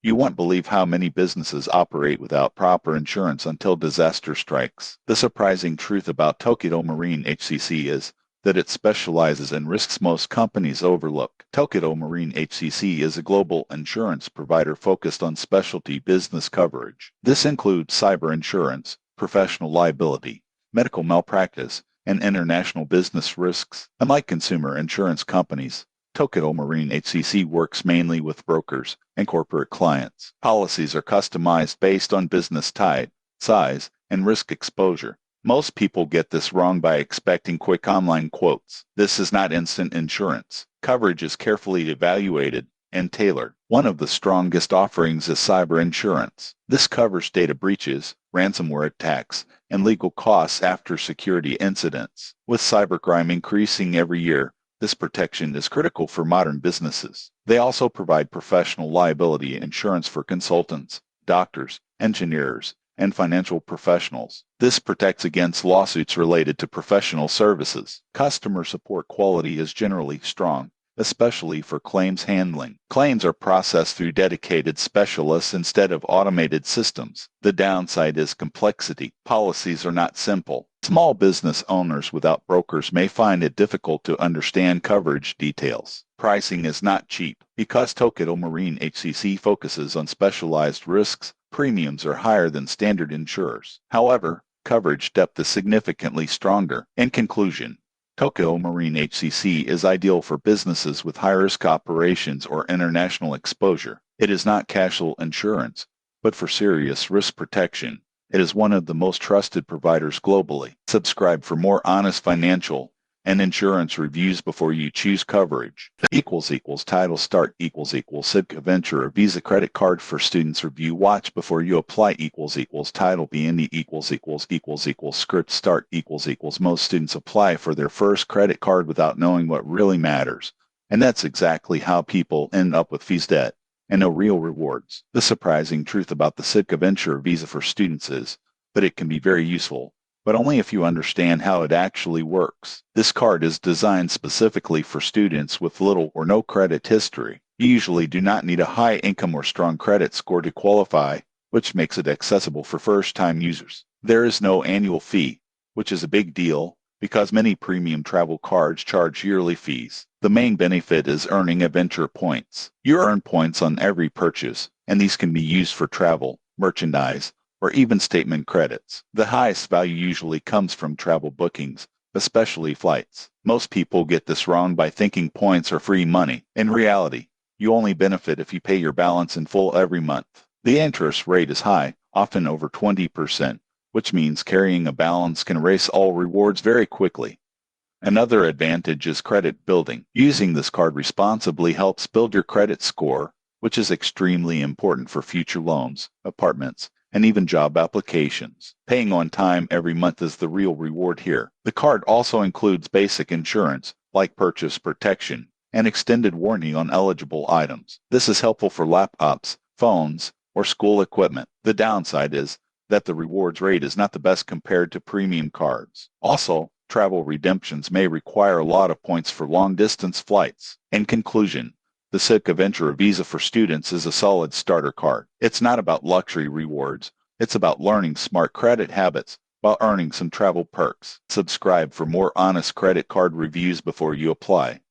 You won't believe how many businesses operate without proper insurance until disaster strikes. The surprising truth about Tokio Marine HCC is that it specializes in risks most companies overlook. Tokio Marine HCC is a global insurance provider focused on specialty business coverage. This includes cyber insurance, professional liability, medical malpractice, and international business risks. Unlike consumer insurance companies, Tokio Marine HCC works mainly with brokers and corporate clients. Policies are customized based on business type, size, and risk exposure. Most people get this wrong by expecting quick online quotes. This is not instant insurance. Coverage is carefully evaluated and tailored. One of the strongest offerings is cyber insurance. This covers data breaches, ransomware attacks, and legal costs after security incidents. With cybercrime increasing every year, this protection is critical for modern businesses. They also provide professional liability insurance for consultants, doctors, engineers, and financial professionals. This protects against lawsuits related to professional services. Customer support quality is generally strong, especially for claims handling. Claims are processed through dedicated specialists instead of automated systems. The downside is complexity. Policies are not simple. Small business owners without brokers may find it difficult to understand coverage details. Pricing is not cheap. Because Tokio Marine HCC focuses on specialized risks, premiums are higher than standard insurers. However, coverage depth is significantly stronger. In conclusion, Tokio Marine HCC is ideal for businesses with high-risk operations or international exposure. It is not casual insurance, but for serious risk protection. It is one of the most trusted providers globally. Subscribe for more honest financial and insurance reviews before you choose coverage. Title start Civic Venture or Visa credit card for students review watch before you apply title BND script start most students apply for their first credit card without knowing what really matters. And that's exactly how people end up with fees debt and no real rewards. The surprising truth about the Civic Venture Visa for students is that it can be very useful, but only if you understand how it actually works. This card is designed specifically for students with little or no credit history. You usually do not need a high income or strong credit score to qualify, which makes it accessible for first-time users. There is no annual fee, which is a big deal because many premium travel cards charge yearly fees. The main benefit is earning Adventure points. You earn points on every purchase, and these can be used for travel, merchandise, or even statement credits. The highest value usually comes from travel bookings, especially flights. Most people get this wrong by thinking points are free money. In reality, you only benefit if you pay your balance in full every month. The interest rate is high, often over 20%, which means carrying a balance can erase all rewards very quickly. Another advantage is credit building. Using this card responsibly helps build your credit score, which is extremely important for future loans, apartments, and even job applications. Paying on time every month is the real reward here. The card also includes basic insurance, like purchase protection, and extended warranty on eligible items. This is helpful for laptops, phones, or school equipment. The downside is that the rewards rate is not the best compared to premium cards. Also, travel redemptions may require a lot of points for long-distance flights. In conclusion, the Civic Venture Visa for students is a solid starter card. It's not about luxury rewards. It's about learning smart credit habits while earning some travel perks. Subscribe for more honest credit card reviews before you apply.